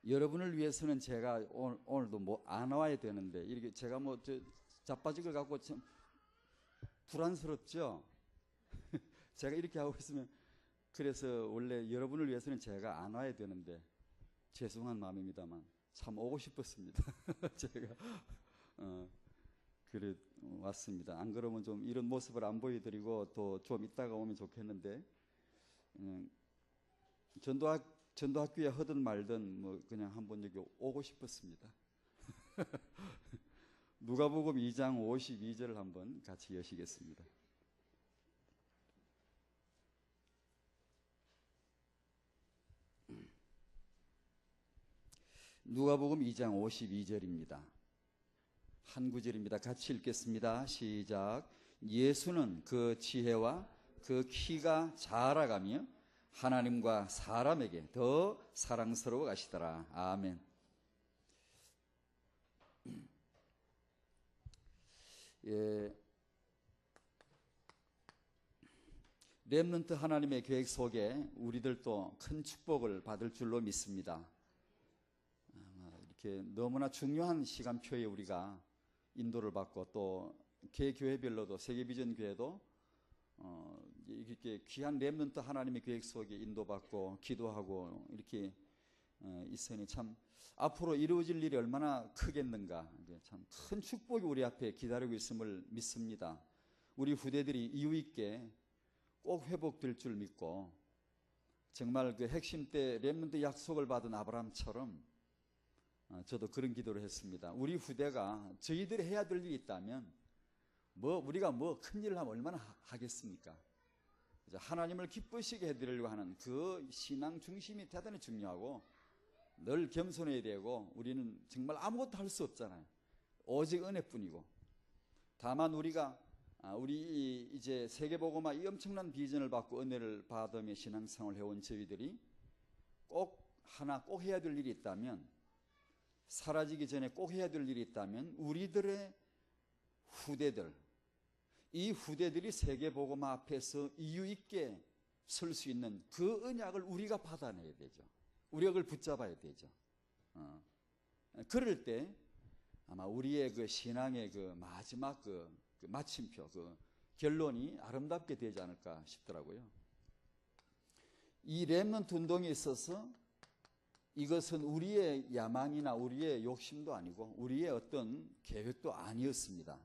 여러분을 위해서는 제가 오늘도 뭐 안 와야 되는데 이렇게 제가 뭐 자빠질 것 같고 참 불안스럽죠. 제가 이렇게 하고 있으면 그래서 원래 여러분을 위해서는 제가 안 와야 되는데 죄송한 마음입니다만 참 오고 싶었습니다. 제가 그래 왔습니다. 안 그러면 좀 이런 모습을 안 보여드리고 또 좀 이따가 오면 좋겠는데 전도학교에 하든 말든 뭐 그냥 한번 여기 오고 싶었습니다. 누가복음 2장 52절을 한번 같이 여시겠습니다. 누가복음 2장 52절입니다. 한 구절입니다. 같이 읽겠습니다. 시작. 예수는 그 지혜와 그 키가 자라가며 하나님과 사람에게 더 사랑스러워 가시더라. 아멘. 예, 렘넌트 하나님의 계획 속에 우리들도 큰 축복을 받을 줄로 믿습니다. 이렇게 너무나 중요한 시간표에 우리가 인도를 받고 또 개교회별로도 세계비전교회도 이렇게 귀한 렘넌트 하나님의 계획 속에 인도받고 기도하고 이렇게 있으니 참 앞으로 이루어질 일이 얼마나 크겠는가. 참 큰 축복이 우리 앞에 기다리고 있음을 믿습니다. 우리 후대들이 이유 있게 꼭 회복될 줄 믿고 정말 그 핵심 때 렘넌트 약속을 받은 아브라함처럼 저도 그런 기도를 했습니다. 우리 후대가 저희들이 해야 될 일이 있다면 우리가 큰 일을 하면 얼마나 하겠습니까? 하나님을 기쁘시게 해드리려고 하는 그 신앙 중심이 대단히 중요하고 늘 겸손해야 되고 우리는 정말 아무것도 할 수 없잖아요. 오직 은혜뿐이고 다만 우리 이제 세계복음화 이 엄청난 비전을 받고 은혜를 받으며 신앙생활을 해온 저희들이 꼭 해야 될 일이 있다면 사라지기 전에 꼭 해야 될 일이 있다면 우리들의 후대들 이 후대들이 세계복음화 앞에서 이유 있게 설 수 있는 그 언약을 우리가 받아내야 되죠. 우리가 그걸 붙잡아야 되죠. 그럴 때 아마 우리의 그 신앙의 그 마지막 그 마침표, 그 결론이 아름답게 되지 않을까 싶더라고요. 이 렘넌트 운동에 있어서 이것은 우리의 야망이나 우리의 욕심도 아니고 우리의 어떤 계획도 아니었습니다.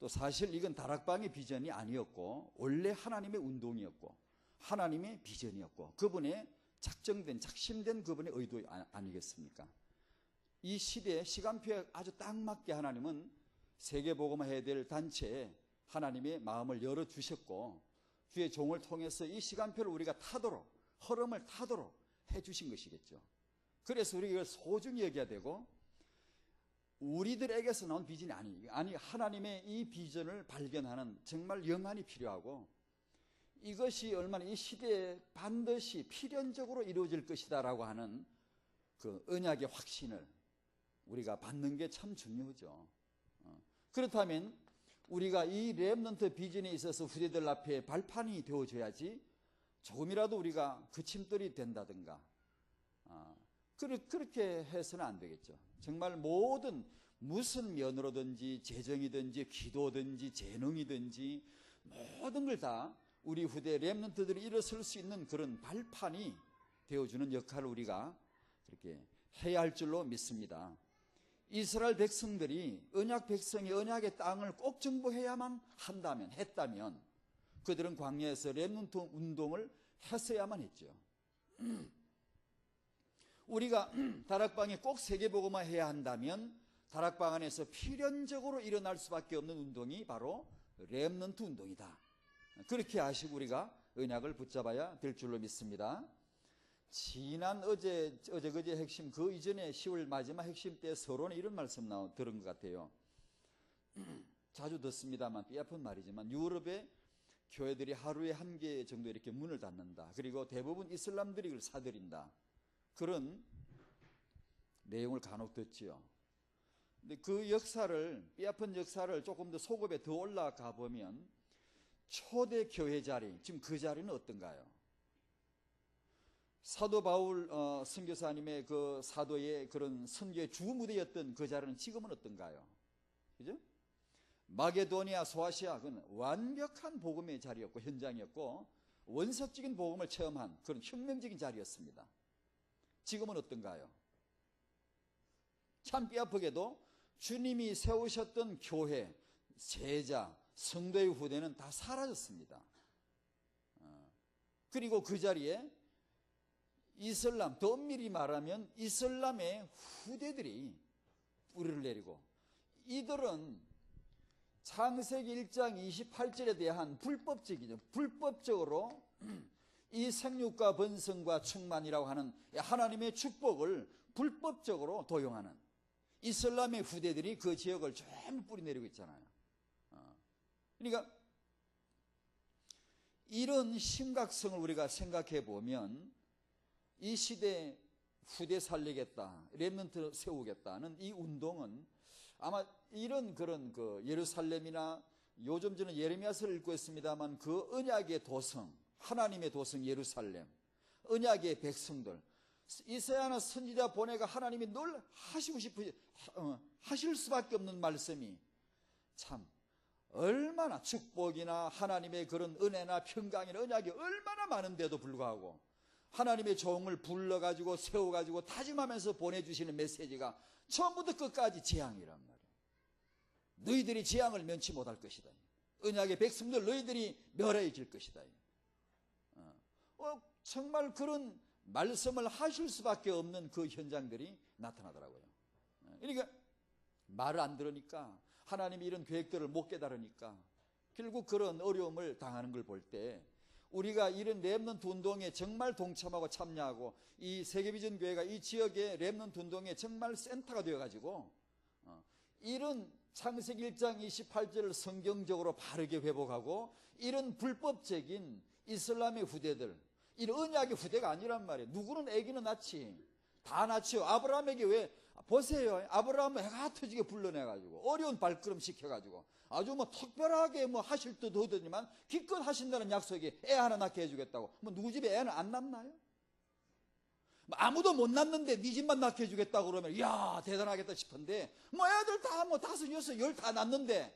또 사실 이건 다락방의 비전이 아니었고 원래 하나님의 운동이었고 하나님의 비전이었고 그분의 작심된 그분의 의도 아니겠습니까? 이 시대의 시간표에 아주 딱 맞게 하나님은 세계복음화 해야 될 단체에 하나님의 마음을 열어주셨고 주의 종을 통해서 이 시간표를 우리가 흐름을 타도록 해주신 것이겠죠. 그래서 우리가 이걸 소중히 여겨야 되고 우리들에게서 나온 비전이 아니 하나님의 이 비전을 발견하는 정말 영안이 필요하고 이것이 얼마나 이 시대에 반드시 필연적으로 이루어질 것이다라고 하는 그 언약의 확신을 우리가 받는 게 참 중요하죠. 그렇다면 우리가 이 렘넌트 비전에 있어서 후대들 앞에 발판이 되어줘야지 조금이라도 우리가 그침돌이 된다든가 그렇게 해서는 안 되겠죠. 정말 무슨 면으로든지 재정이든지 기도든지 재능이든지 모든 걸 다 우리 후대 렘넌트들이 일어설 수 있는 그런 발판이 되어주는 역할을 우리가 그렇게 해야 할 줄로 믿습니다. 이스라엘 백성들이 언약 백성이 언약의 땅을 꼭 정복해야만 했다면 그들은 광야에서 렘넌트 운동을 했어야만 했죠. 우리가 다락방에 꼭 세계복음화 해야 한다면 다락방 안에서 필연적으로 일어날 수밖에 없는 운동이 바로 렘넌트 운동이다. 그렇게 아시고 우리가 언약을 붙잡아야 될 줄로 믿습니다. 지난 그제 핵심 그 이전에 10월 마지막 핵심 때 서론에 이런 말씀 들은 것 같아요. 자주 듣습니다만 삐아픈 말이지만 유럽의 교회들이 하루에 1개 정도 이렇게 문을 닫는다. 그리고 대부분 이슬람들이 그걸 사들인다. 그런 내용을 간혹 듣지요. 근데 그 삐아픈 역사를 조금 더 소급에 더 올라가 보면 초대 교회 자리, 지금 그 자리는 어떤가요? 사도 바울 선교사님의 그 사도의 그런 선교의 주 무대였던 그 자리는 지금은 어떤가요? 그죠? 마게도니아, 소아시아, 그건 완벽한 복음의 자리였고 현장이었고 원색적인 복음을 체험한 그런 혁명적인 자리였습니다. 지금은 어떤가요? 참 뼈아프게도 주님이 세우셨던 교회, 제자, 성도의 후대는 다 사라졌습니다. 그리고 그 자리에 이슬람, 더 엄밀히 말하면 이슬람의 후대들이 뿌리를 내리고, 이들은 창세기 1장 28절에 대한 불법적으로 이 생육과 번성과 충만이라고 하는 하나님의 축복을 불법적으로 도용하는 이슬람의 후대들이 그 지역을 전부 뿌리내리고 있잖아요. 그러니까 이런 심각성을 우리가 생각해 보면 이 시대에 후대 살리겠다, 렘넌트 세우겠다는 이 운동은 아마 이런 그런 그 예루살렘이나 요즘 저는 예레미야서를 읽고 있습니다만 그 언약의 도성, 하나님의 도성 예루살렘, 언약의 백성들, 이사야나 선지자 보내가 하나님이 늘 하실 수밖에 없는 말씀이 참 얼마나 축복이나 하나님의 그런 은혜나 평강이나 언약이 얼마나 많은데도 불구하고 하나님의 종을 불러가지고 세워가지고 다짐하면서 보내주시는 메시지가 처음부터 끝까지 재앙이란 말이에요. 너희들이 재앙을 면치 못할 것이다. 언약의 백성들 너희들이 멸해질 것이다. 정말 그런 말씀을 하실 수밖에 없는 그 현장들이 나타나더라고요. 그러니까 말을 안 들으니까, 하나님이 이런 계획들을 못 깨달으니까 결국 그런 어려움을 당하는 걸 볼 때 우리가 이런 렘넌트 운동에 정말 동참하고 참여하고 이 세계비전 교회가 이 지역의 렘넌트 운동에 정말 센터가 되어가지고 이런 창세기 1장 28절을 성경적으로 바르게 회복하고 이런 불법적인 이슬람의 후대들, 이런 언약의 후대가 아니란 말이에요. 누구는 아기는 낳지, 다 낳죠. 아브라함에게 왜 보세요, 아브라함을 해가 터지게 불러내가지고 어려운 발걸음 시켜가지고 아주 뭐 특별하게 뭐 하실 듯 하더니만 기껏 하신다는 약속에 애 하나 낳게 해주겠다고. 뭐 누구 집에 애는 안 낳나요? 아무도 못 낳는데 네 집만 낳게 해주겠다고 그러면 이야 대단하겠다 싶은데, 뭐 애들 다 뭐 5, 6, 10 다 낳는데,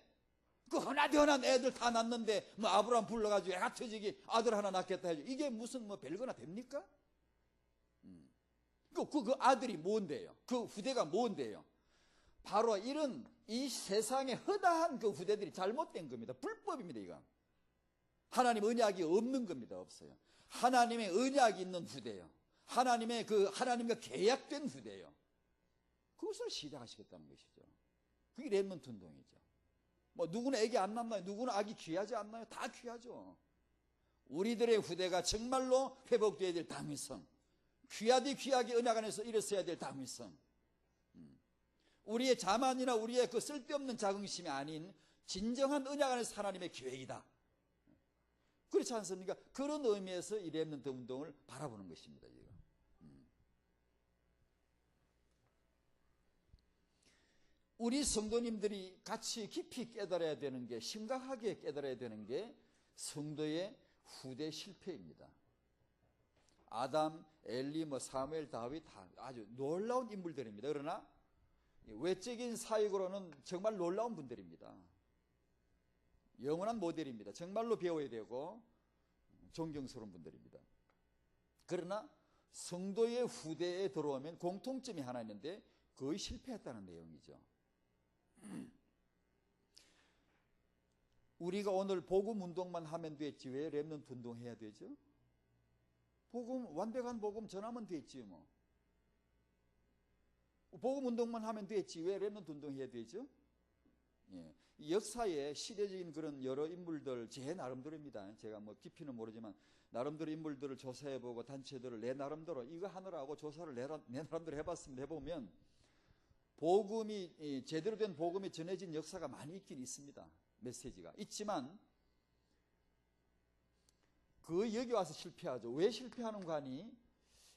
그 흔하디흔한 애들 다 낳는데 뭐 아브라함 불러가지고 애가 터지게 아들 하나 낳겠다 해줘. 이게 무슨 뭐 별거나 됩니까? 그 아들이 뭔데요? 그 후대가 뭔데요? 바로 이런 이 세상에 허다한 그 후대들이 잘못된 겁니다. 불법입니다. 이거 하나님 언약이 없는 겁니다. 없어요. 하나님의 언약이 있는 후대요. 하나님과 계약된 후대요. 그것을 시작하시겠다는 것이죠. 그게 렘넌트 운동이죠. 뭐 누구는 애기 안 낳나요? 누구는 아기 귀하지 않나요? 다 귀하죠. 우리들의 후대가 정말로 회복되어야 될 당위성, 귀하디 귀하게 언약 안에서 일어서야 될 당위성, 우리의 자만이나 우리의 그 쓸데없는 자긍심이 아닌 진정한 언약 안에서 하나님의 계획이다. 그렇지 않습니까? 그런 의미에서 이 렘넌트 운동을 바라보는 것입니다. 지금. 우리 성도님들이 같이 깊이 깨달아야 되는 게, 심각하게 깨달아야 되는 게 성도의 후대 실패입니다. 아담, 엘리, 사무엘, 다윗 다 아주 놀라운 인물들입니다. 그러나 외적인 사역으로는 정말 놀라운 분들입니다. 영원한 모델입니다. 정말로 배워야 되고 존경스러운 분들입니다. 그러나 성도의 후대에 들어오면 공통점이 하나 있는데 거의 실패했다는 내용이죠. 우리가 오늘 복음 운동만 하면 됐지 왜 렘넌트 운동 해야 되죠? 완벽한 복음 전하면 됐지 뭐. 복음 운동만 하면 됐지 왜 렘넌트 운동 해야 되죠? 예. 역사에 시대적인 그런 여러 인물들, 제 나름대로입니다. 제가 뭐 깊이는 모르지만 나름대로 인물들을 조사해보고 단체들을 내 나름대로 이거 하느라고 조사를 내 나름대로 해봤습니다. 해보면 복음이 제대로 된 복음이 전해진 역사가 많이 있긴 있습니다. 메시지가 있지만 여기 와서 실패하죠. 왜 실패하는가 하니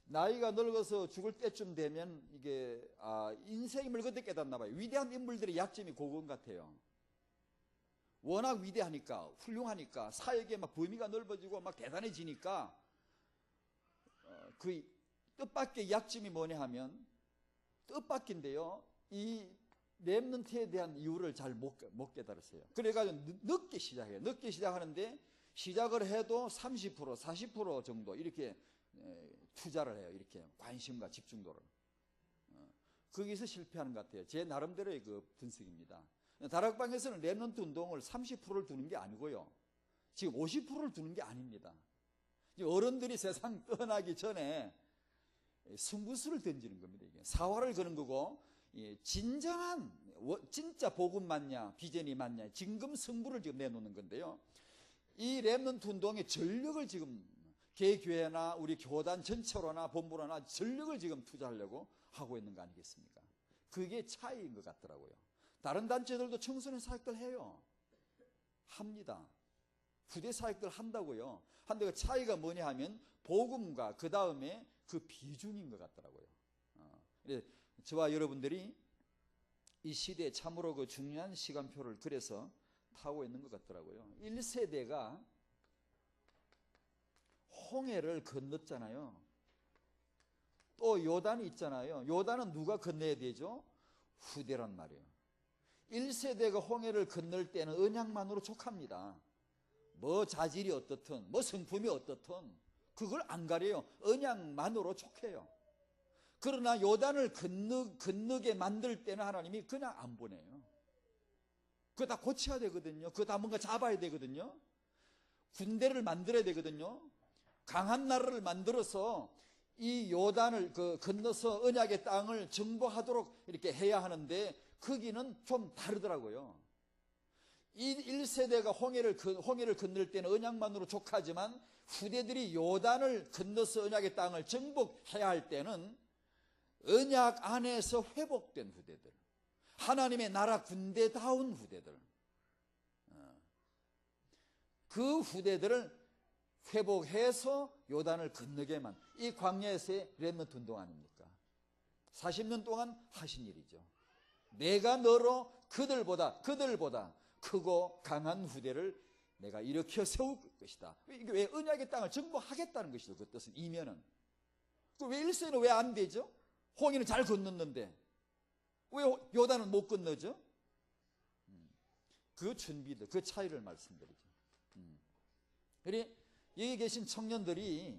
나이가 늙어서 죽을 때쯤 되면 이게 인생임을 그때 깨닫나 봐요. 위대한 인물들의 약점이 그건 같아요. 워낙 위대하니까, 훌륭하니까, 사역에 막 범위가 넓어지고 막 대단해지니까 그 뜻밖의 약점이 뭐냐 하면 뜻밖인데요. 이 렘넌트에 대한 이유를 잘 못 깨달았어요. 그래가지고 늦게 시작해요. 늦게 시작하는데 시작을 해도 30%, 40% 정도 이렇게 투자를 해요. 이렇게 관심과 집중도를. 거기서 실패하는 것 같아요. 제 나름대로의 그 분석입니다. 다락방에서는 렘넌트 운동을 30%를 두는 게 아니고요. 지금 50%를 두는 게 아닙니다. 어른들이 세상 떠나기 전에 승부수를 던지는 겁니다. 이게 사활을 거는 거고, 진정한 진짜 복음 맞냐 비전이 맞냐 진금 승부를 지금 내놓는 건데요. 이 렘넌트 운동의 전력을 지금 개교회나 우리 교단 전체로나 본부로나 전력을 지금 투자하려고 하고 있는 거 아니겠습니까? 그게 차이인 것 같더라고요. 다른 단체들도 청소년 사역들 해요. 합니다. 부대 사역들 한다고요. 한데 그 차이가 뭐냐 하면 복음과 그 다음에 그 비중인 것 같더라고요. 저와 여러분들이 이 시대에 참으로 그 중요한 시간표를 그래서 타고 있는 것 같더라고요. 1세대가 홍해를 건넜잖아요. 또 요단이 있잖아요. 요단은 누가 건너야 되죠? 후대란 말이에요. 1세대가 홍해를 건널 때는 언약만으로 족합니다. 뭐 자질이 어떻든 뭐 성품이 어떻든 그걸 안 가려요. 언약만으로 족해요. 그러나 요단을 건너게 만들 때는 하나님이 그냥 안 보내요. 그거 다 고쳐야 되거든요. 그거 다 뭔가 잡아야 되거든요. 군대를 만들어야 되거든요. 강한 나라를 만들어서 이 요단을 건너서 언약의 땅을 정복하도록 이렇게 해야 하는데 거기는 좀 다르더라고요. 이 1세대가 홍해를 건널 때는 언약만으로 족하지만 후대들이 요단을 건너서 언약의 땅을 정복해야 할 때는 언약 안에서 회복된 후대들, 하나님의 나라 군대다운 후대들, 그 후대들을 회복해서 요단을 건너게만, 이 광야에서의 렘넌트 운동 아닙니까? 40년 동안 하신 일이죠. 내가 너로 그들보다 크고 강한 후대를 내가 일으켜 세울 것이다. 이게 왜 언약의 땅을 정복하겠다는 것이죠. 그 뜻은 이면은. 왜 1세는 왜 안 되죠? 홍해는 잘 건넜는데 왜 요단은 못 건너죠? 그 준비들, 그 차이를 말씀드리죠. 그래 여기 계신 청년들이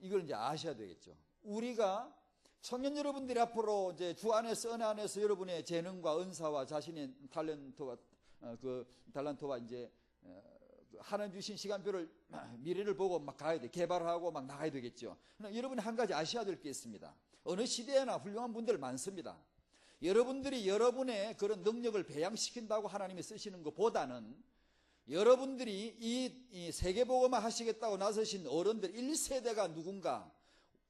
이걸 이제 아셔야 되겠죠. 우리가 청년 여러분들이 앞으로 이제 주 안에서 은혜 안에서 여러분의 재능과 은사와 자신의 달란트와 이제 하나님 주신 시간표를 미래를 보고 막 가야 돼. 개발하고 막 나가야 되겠죠. 여러분이 한 가지 아셔야 될 게 있습니다. 어느 시대에나 훌륭한 분들 많습니다. 여러분들이 여러분의 그런 능력을 배양시킨다고 하나님이 쓰시는 것보다는 여러분들이 이 세계복음화 하시겠다고 나서신 어른들 1세대가 누군가,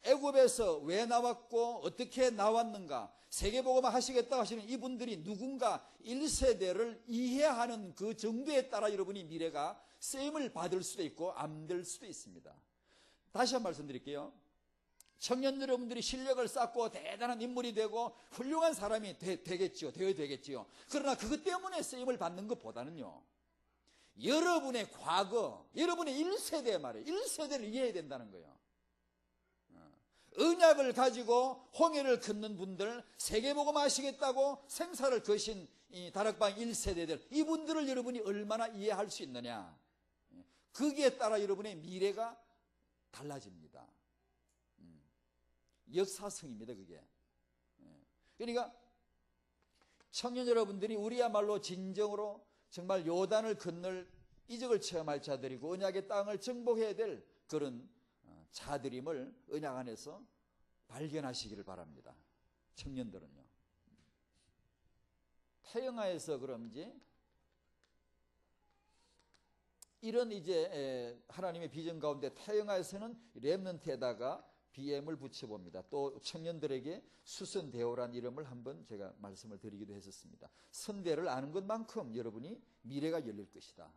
애굽에서 왜 나왔고 어떻게 나왔는가, 세계복음화 하시겠다고 하시는 이분들이 누군가 1세대를 이해하는 그 정도에 따라 여러분이 미래가 쓰임을 받을 수도 있고 안 될 수도 있습니다. 다시 한 번 말씀드릴게요. 청년 여러분들이 실력을 쌓고 대단한 인물이 되고 훌륭한 사람이 되겠지요. 되어야 되겠지요. 그러나 그것 때문에 쓰임을 받는 것보다는요, 여러분의 과거, 여러분의 1세대 말이에요. 1세대를 이해해야 된다는 거예요. 언약을 가지고 홍해를 건넌 분들, 세계복음화 하시겠다고 생사를 거신 이 다락방 1세대들, 이분들을 여러분이 얼마나 이해할 수 있느냐, 거기에 따라 여러분의 미래가 달라집니다. 역사성입니다, 그게. 그러니까 청년 여러분들이 우리야말로 진정으로 정말 요단을 건널 이적을 체험할 자들이고 언약의 땅을 정복해야 될 그런 자들임을 언약 안에서 발견하시기를 바랍니다. 청년들은요. 태영아에서 그럼 이제 이런 이제 하나님의 비전 가운데 태영아에서는 렘넌트에다가 BM을 붙여봅니다. 또 청년들에게 수선대오란 이름을 한번 제가 말씀을 드리기도 했었습니다. 선대를 아는 것만큼 여러분이 미래가 열릴 것이다.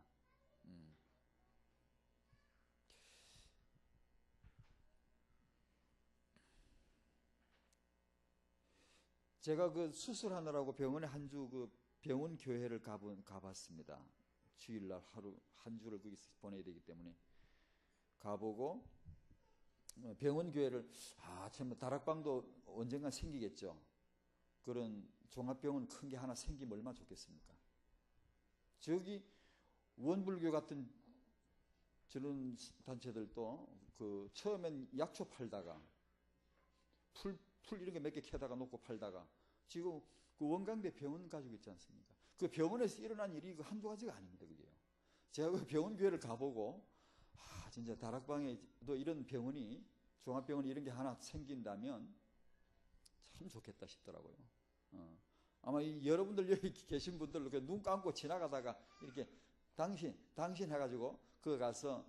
제가 그 수술하느라고 병원에 한 주 그 병원 교회를 가봤습니다. 주일날 하루 한 주를 거기서 보내야 되기 때문에 가보고 병원교회를 참 다락방도 언젠가 생기겠죠. 그런 종합병원 큰 게 하나 생기면 얼마나 좋겠습니까? 저기 원불교 같은 저런 단체들도 처음엔 약초 팔다가 풀 이런 게 몇 개 캐다가 놓고 팔다가 지금 그 원광대 병원 가지고 있지 않습니까? 그 병원에서 일어난 일이 한두 가지가 아닙니다. 그게요. 제가 그 병원 교회를 가보고 진짜 다락방에도 이런 병원이 종합병원이 이런 게 하나 생긴다면 참 좋겠다 싶더라고요. 아마 여러분들 여기 계신 분들 눈 감고 지나가다가 이렇게 당신 해가지고 그거 가서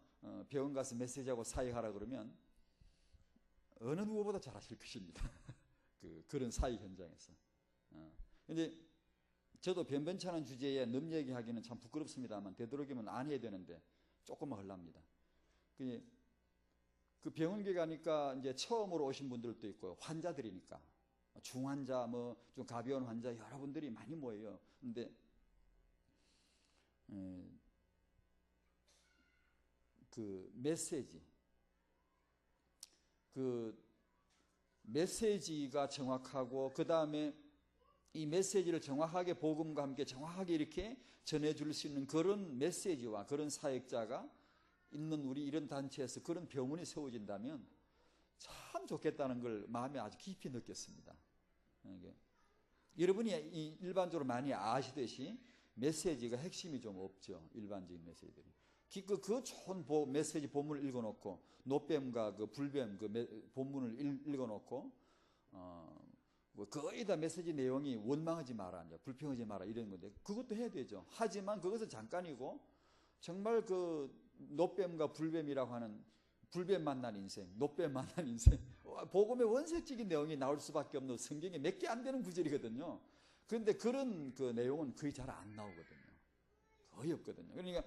병원 가서 메시지하고 사역하라 그러면 어느 누구보다 잘하실 것입니다. 그런 사역 현장에서. 근데 저도 변변찮은 주제에 넘 얘기하기는 참 부끄럽습니다만 되도록이면 안 해야 되는데 조금만 하려합니다. 그 병원에 가니까 이제 처음으로 오신 분들도 있고 환자들이니까 중환자 좀 가벼운 환자 여러분들이 많이 모여요. 근데 그 메시지가 정확하고 그 다음에 이 메시지를 정확하게 복음과 함께 정확하게 이렇게 전해줄 수 있는 그런 메시지와 그런 사역자가 있는 우리 이런 단체에서 그런 병원이 세워진다면 참 좋겠다는 걸 마음에 아주 깊이 느꼈습니다. 여러분이 일반적으로 많이 아시듯이 메시지가 핵심이 좀 없죠. 일반적인 메시지들이. 그 좋은 메시지 본문을 읽어놓고 노뱀과 그 불뱀 그 본문을 읽어놓고 거의 다 메시지 내용이 원망하지 마라, 불평하지 마라 이런 건데 그것도 해야 되죠. 하지만 그것은 잠깐이고 정말 그 노뱀과 불뱀이라고 하는 불뱀 만난 인생, 노뱀 만난 인생 복음의 원색적인 내용이 나올 수밖에 없는 성경에 몇 개 안 되는 구절이거든요. 그런데 그런 그 내용은 거의 잘 안 나오거든요. 거의 없거든요. 그러니까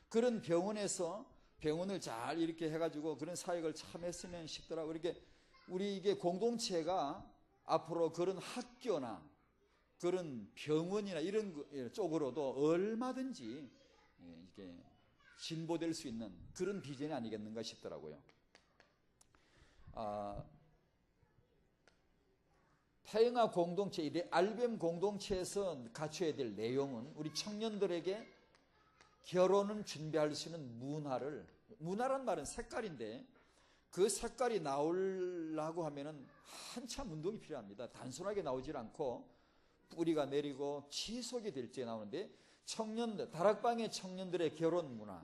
그런 병원을 잘 이렇게 해가지고 그런 사역을 참 했으면 싶더라고요. 이렇게 우리 이게 공동체가 앞으로 그런 학교나 그런 병원이나 이런 쪽으로도 얼마든지 이게 진보될 수 있는 그런 비전이 아니겠는가 싶더라고요. 태영아 공동체, RBM 공동체에서 갖춰야 될 내용은 우리 청년들에게 결혼은 준비할 수 있는 문화란 말은 색깔인데 그 색깔이 나오려고 하면은 한참 운동이 필요합니다. 단순하게 나오질 않고 뿌리가 내리고 지속이 될 때 나오는데 다락방의 청년들의 결혼 문화,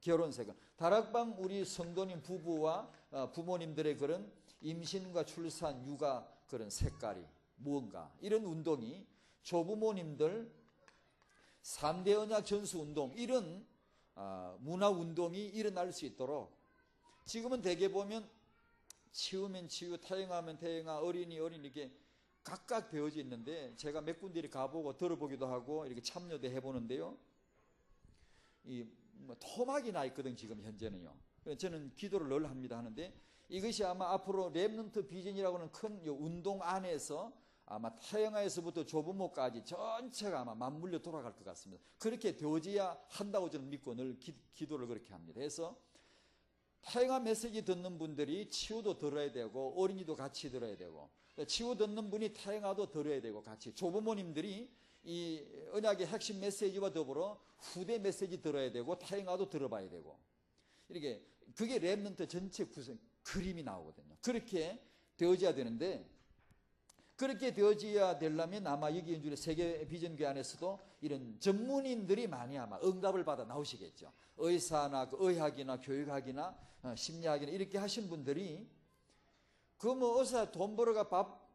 결혼 색깔, 다락방 우리 성도님 부부와 부모님들의 그런 임신과 출산, 육아 그런 색깔이 무언가 이런 운동이 조부모님들 3대 언약 전수 운동 이런 문화 운동이 일어날 수 있도록 지금은 대개 보면 치우면 치유, 태영하면 태영하, 어린이 이렇게 각각 되어져 있는데 제가 몇 군데 가보고 들어보기도 하고 이렇게 참여도 해보는데요. 토막이 나 있거든 지금 현재는요. 저는 기도를 늘 합니다 하는데 이것이 아마 앞으로 렘넌트 비전이라고 하는 큰 운동 안에서 아마 태영아에서부터 조부모까지 전체가 아마 맞물려 돌아갈 것 같습니다. 그렇게 되어져야 한다고 저는 믿고 늘 기도를 그렇게 합니다. 그래서 태영아 메시지 듣는 분들이 치유도 들어야 되고 어린이도 같이 들어야 되고 치유 듣는 분이 태영아도 들어야 되고 같이 조부모님들이 이 언약의 핵심 메시지와 더불어 후대 메시지 들어야 되고 태영아도 들어봐야 되고 이렇게 그게 렘넌트 전체 구성 그림이 나오거든요. 그렇게 되어져야 되는데 그렇게 되어져야 되려면 아마 여기 연주의 세계 비전교회 안에서도 이런 전문인들이 많이 아마 응답을 받아 나오시겠죠. 의사나 의학이나 교육학이나 심리학이나 이렇게 하신 분들이 의사 돈 벌어가 밥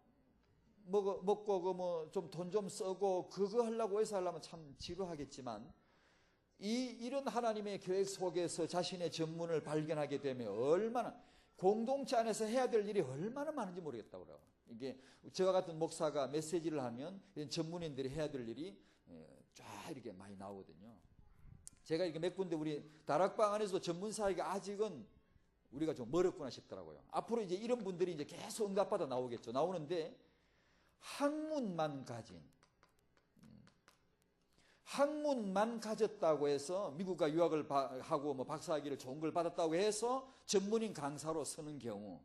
먹고 좀 돈 좀 쓰고 그거 하려고 의사 하려면 참 지루하겠지만 이런 하나님의 계획 속에서 자신의 전문을 발견하게 되면 얼마나 공동체 안에서 해야 될 일이 얼마나 많은지 모르겠다고 그래요. 이게 저와 같은 목사가 메시지를 하면 전문인들이 해야 될 일이 쫙 이렇게 많이 나오거든요. 제가 이렇게 몇 군데 우리 다락방 안에서 전문 사역이 아직은 우리가 좀 멀었구나 싶더라고요. 앞으로 이제 이런 분들이 이제 계속 응답받아 나오겠죠. 나오는데 학문만 가졌다고 해서 미국가 유학을 하고 뭐 박사학위를 좋은 걸 받았다고 해서 전문인 강사로 서는 경우,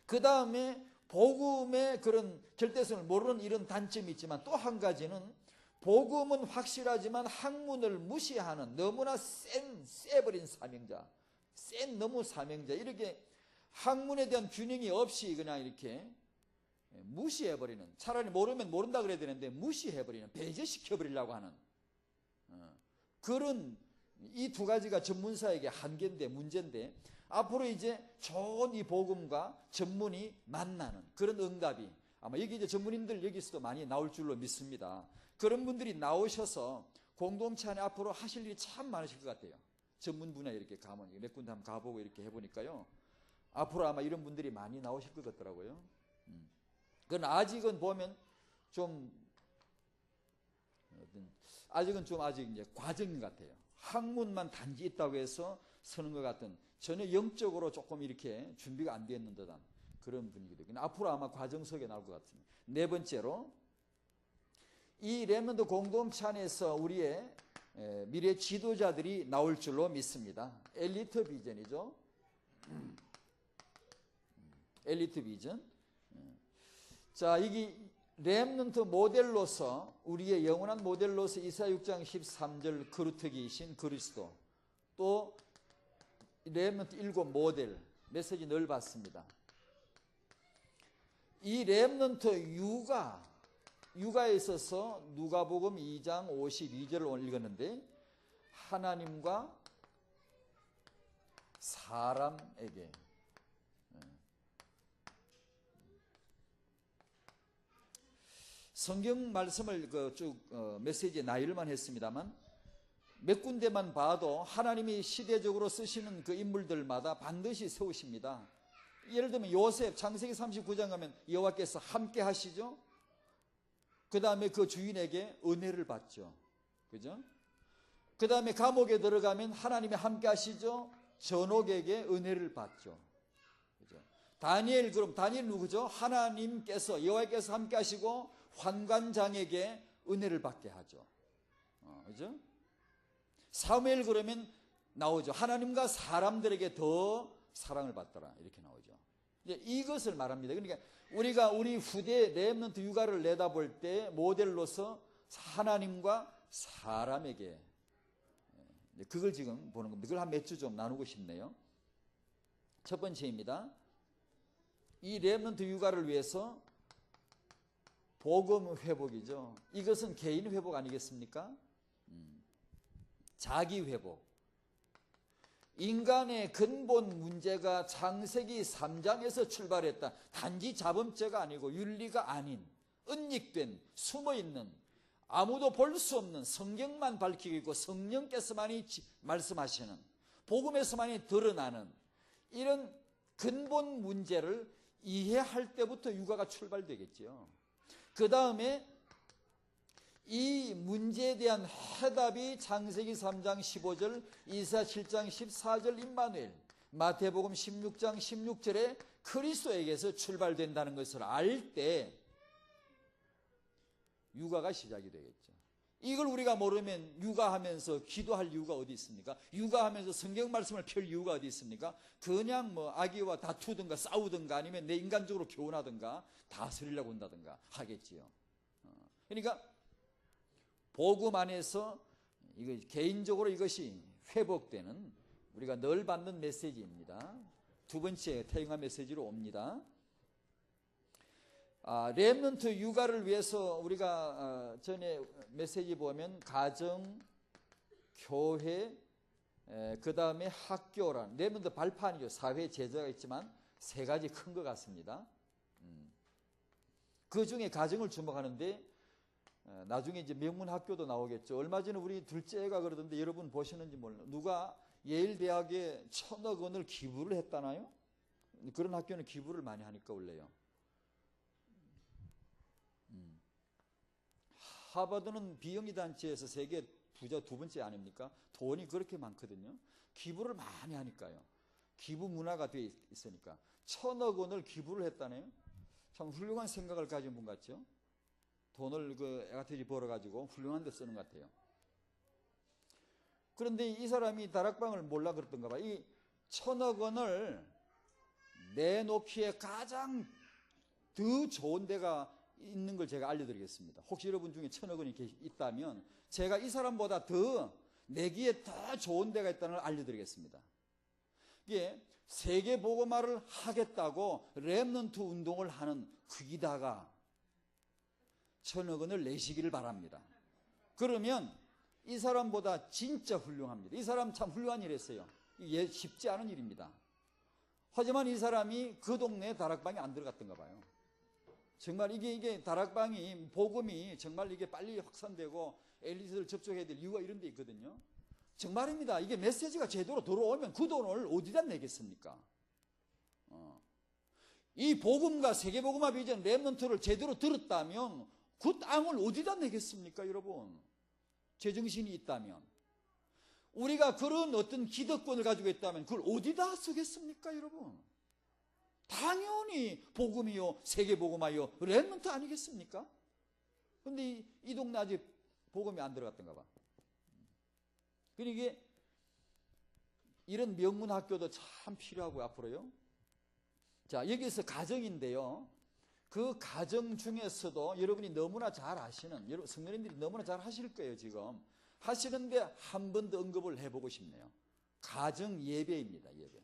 그 다음에 복음의 그런 절대성을 모르는 이런 단점이 있지만, 또 한 가지는 복음은 확실하지만 학문을 무시하는 너무나 세버린 사명자, 너무 사명자, 이렇게 학문에 대한 균형이 없이 그냥 이렇게 무시해버리는, 차라리 모르면 모른다 그래야 되는데 무시해버리는, 배제시켜버리려고 하는 그런, 이 두 가지가 전문사에게 한계인데, 문제인데, 앞으로 이제 좋은 이 복음과 전문이 만나는 그런 응답이, 아마 여기 이제 전문인들 여기서도 많이 나올 줄로 믿습니다. 그런 분들이 나오셔서 공동체 안에 앞으로 하실 일이 참 많으실 것 같아요. 전문 분야에 이렇게 가면, 몇 군데 한번 가보고 이렇게 해보니까요, 앞으로 아마 이런 분들이 많이 나오실 것 같더라고요. 그건 아직은 보면 좀, 아직은 좀 아직 이제 과정인 것 같아요. 학문만 단지 있다고 해서 서는 것 같은, 전혀 영적으로 조금 이렇게 준비가 안 되어 있는 듯한 그런 분위기도. 앞으로 아마 과정 속에 나올 것 같습니다. 네 번째로, 이 렘넌트 공동체 안에서 우리의 미래 지도자들이 나올 줄로 믿습니다. 엘리트 비전이죠. 엘리트 비전. 자, 이게 렘넌트 모델로서, 우리의 영원한 모델로서 이사야 6장 13절 거루터기이신 그리스도, 또 렘넌트 7 모델 메시지 늘 봤습니다. 이 렘넌트 육아에 있어서 누가복음 2장 52절을 읽었는데, 하나님과 사람에게, 성경 말씀을 쭉 메시지에 나열만 했습니다만, 몇 군데만 봐도 하나님이 시대적으로 쓰시는 그 인물들마다 반드시 세우십니다. 예를 들면 요셉, 창세기 39장 가면 여호와께서 함께 하시죠. 그 다음에 그 주인에게 은혜를 받죠. 그죠? 그 다음에 감옥에 들어가면 하나님이 함께 하시죠. 전옥에게 은혜를 받죠. 그죠? 다니엘, 그럼 다니엘 누구죠? 하나님께서, 여호와께서 함께 하시고 환관장에게 은혜를 받게 하죠. 그죠? 사무엘 그러면 나오죠. 하나님과 사람들에게 더 사랑을 받더라, 이렇게 나오죠. 이제 이것을 말합니다. 그러니까 우리가 우리 후대 렘넌트 육아를 내다볼 때 모델로서 하나님과 사람에게, 그걸 지금 보는 겁니다. 그걸 한 몇 주 좀 나누고 싶네요. 첫 번째입니다. 이 렘넌트 육아를 위해서 복음 회복이죠. 이것은 개인 회복 아니겠습니까? 자기 회복. 인간의 근본 문제가 창세기 3장에서 출발했다. 단지 자범죄가 아니고 윤리가 아닌, 은닉된, 숨어있는, 아무도 볼 수 없는, 성경만 밝히고 있고 성령께서만이 말씀하시는, 복음에서만이 드러나는 이런 근본 문제를 이해할 때부터 육아가 출발되겠죠. 그 다음에 이 문제에 대한 해답이 창세기 3장 15절, 이사야 7장 14절 임마누엘, 마태복음 16장 16절에 그리스도에게서 출발된다는 것을 알 때 육아가 시작이 되겠죠. 이걸 우리가 모르면 육아하면서 기도할 이유가 어디 있습니까? 육아하면서 성경 말씀을 펼 이유가 어디 있습니까? 그냥 뭐 아기와 다투든가 싸우든가 아니면 내 인간적으로 교훈하든가 다스리려고 한다든가 하겠지요. 그러니까 복음 안에서 이거 개인적으로 이것이 회복되는, 우리가 늘 받는 메시지입니다. 두 번째 태영아 메시지로 옵니다. 렘넌트 육아를 위해서 우리가 전에 메시지 보면 가정, 교회, 그 다음에 학교란, 렘넌트 발판이죠. 사회 제자가 있지만 세 가지 큰 것 같습니다. 그 중에 가정을 주목하는데, 나중에 이제 명문 학교도 나오겠죠. 얼마 전에 우리 둘째가 그러던데 여러분 보시는지 몰라요. 누가 예일대학에 1,000억 원을 기부를 했다나요? 그런 학교는 기부를 많이 하니까 원래요. 하버드는 비영리 단체에서 세계 부자 두 번째 아닙니까? 돈이 그렇게 많거든요. 기부를 많이 하니까요. 기부 문화가 돼 있으니까 1,000억 원을 기부를 했다네요. 참 훌륭한 생각을 가진 분 같죠. 돈을 애가태지 벌어가지고 훌륭한 데 쓰는 것 같아요. 그런데 이 사람이 다락방을 몰라 그랬던가 봐. 이 1,000억 원을 내놓기에 가장 더 좋은 데가 있는 걸 제가 알려드리겠습니다. 혹시 여러분 중에 1,000억 원이 있다면 제가 이 사람보다 더 내기에 더 좋은 데가 있다는 걸 알려드리겠습니다. 이게 세계복음화를 하겠다고 렘넌트 운동을 하는 거기다가 1,000억 원을 내시기를 바랍니다. 그러면 이 사람보다 진짜 훌륭합니다. 이 사람 참 훌륭한 일 했어요. 이게 쉽지 않은 일입니다. 하지만 이 사람이 그 동네에 다락방에 안 들어갔던가 봐요. 정말 이게 다락방이 복음이 정말 이게 빨리 확산되고 엘리트를 접촉해야 될 이유가 이런 데 있거든요. 정말입니다. 이게 메시지가 제대로 들어오면 그 돈을 어디다 내겠습니까? 이 복음과 세계복음화 비전 렘넌트를 제대로 들었다면 그 땅을 어디다 내겠습니까, 여러분? 제정신이 있다면. 우리가 그런 어떤 기득권을 가지고 있다면 그걸 어디다 쓰겠습니까, 여러분? 당연히 복음이요, 세계복음화요, 렘넌트 아니겠습니까? 근데 이 동네 아직 복음이 안 들어갔던가 봐. 그러니까 이게 이런 명문 학교도 참 필요하고요, 앞으로요. 자, 여기서 가정인데요. 그 가정 중에서도 여러분이 너무나 잘 아시는, 여러분 성도님들이 너무나 잘 하실 거예요, 지금. 하시는데 한 번 더 언급을 해보고 싶네요. 가정 예배입니다, 예배.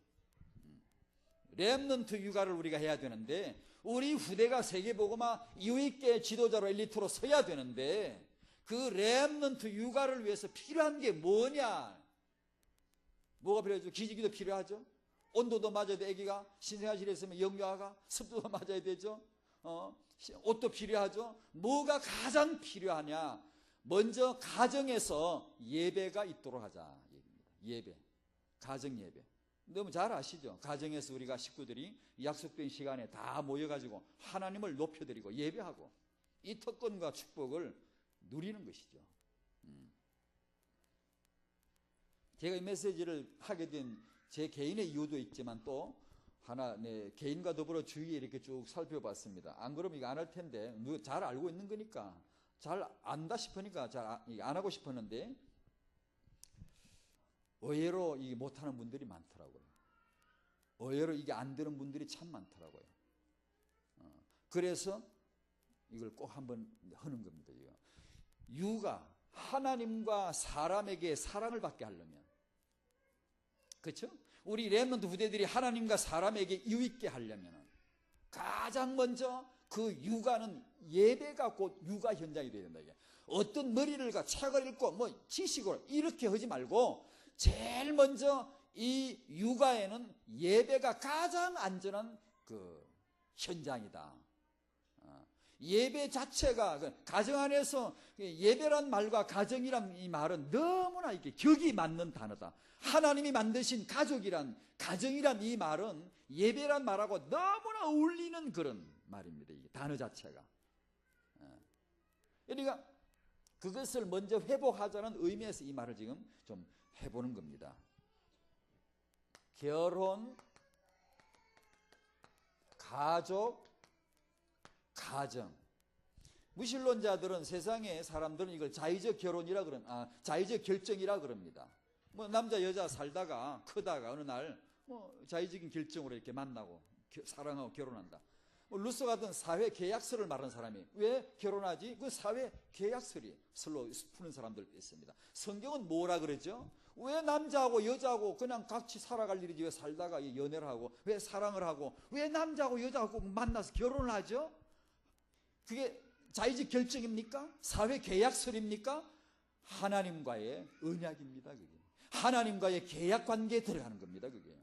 렘넌트 육아를 우리가 해야 되는데, 우리 후대가 세계복음화 이유있게 지도자로 엘리트로 서야 되는데, 그 렘넌트 육아를 위해서 필요한 게 뭐냐? 뭐가 필요하죠? 기지기도 필요하죠? 온도도 맞아야 돼, 애기가. 신생아실에 있으면 영유아가. 습도도 맞아야 되죠? 옷도 필요하죠? 뭐가 가장 필요하냐? 먼저 가정에서 예배가 있도록 하자. 예배. 가정 예배. 너무 잘 아시죠? 가정에서 우리가 식구들이 약속된 시간에 다 모여가지고 하나님을 높여드리고 예배하고 이 특권과 축복을 누리는 것이죠. 제가 이 메시지를 하게 된 제 개인의 이유도 있지만 또 하나, 개인과 더불어 주위에 이렇게 쭉 살펴봤습니다. 안 그러면 이거 안 할 텐데, 잘 알고 있는 거니까, 잘 안다 싶으니까 잘 안 하고 싶었는데, 의외로 이게 못하는 분들이 많더라고요. 의외로 이게 안 되는 분들이 참 많더라고요. 그래서 이걸 꼭 한번 하는 겁니다. 육아, 하나님과 사람에게 사랑을 받게 하려면, 그렇죠? 우리 렘넌트 후대들이 하나님과 사람에게 유익게 하려면 가장 먼저 그 육아는 예배가 곧 육아 현장이 되어야 된다. 어떤 머리를 책을 읽고 뭐 지식으로 이렇게 하지 말고 제일 먼저 이 육아에는 예배가 가장 안전한 그 현장이다. 예배 자체가 가정 안에서 예배란 말과 가정이란 이 말은 너무나 이렇게 격이 맞는 단어다. 하나님이 만드신 가족이란 가정이란 이 말은 예배란 말하고 너무나 어울리는 그런 말입니다. 이 단어 자체가. 그러니까 그것을 먼저 회복하자는 의미에서 이 말을 지금 좀 해보는 겁니다. 결혼, 가족, 가정. 무신론자들은 세상의 사람들은 이걸 자의적 결혼이라 자의적 결정이라 그럽니다. 뭐 남자 여자 살다가 크다가 어느 날 뭐 자의적인 결정으로 이렇게 만나고 사랑하고 결혼한다. 뭐 루소 같은 사회 계약서를 말하는 사람이 왜 결혼하지? 그 사회 계약서리 설로 푸는 사람들 있습니다. 성경은 뭐라 그러죠? 왜 남자하고 여자하고 그냥 같이 살아갈 일이지 왜 살다가 연애를 하고 왜 사랑을 하고 왜 남자하고 여자하고 만나서 결혼을 하죠? 그게 자의적 결정입니까? 사회 계약서입니까? 하나님과의 언약입니다. 그게 하나님과의 계약 관계에 들어가는 겁니다. 그게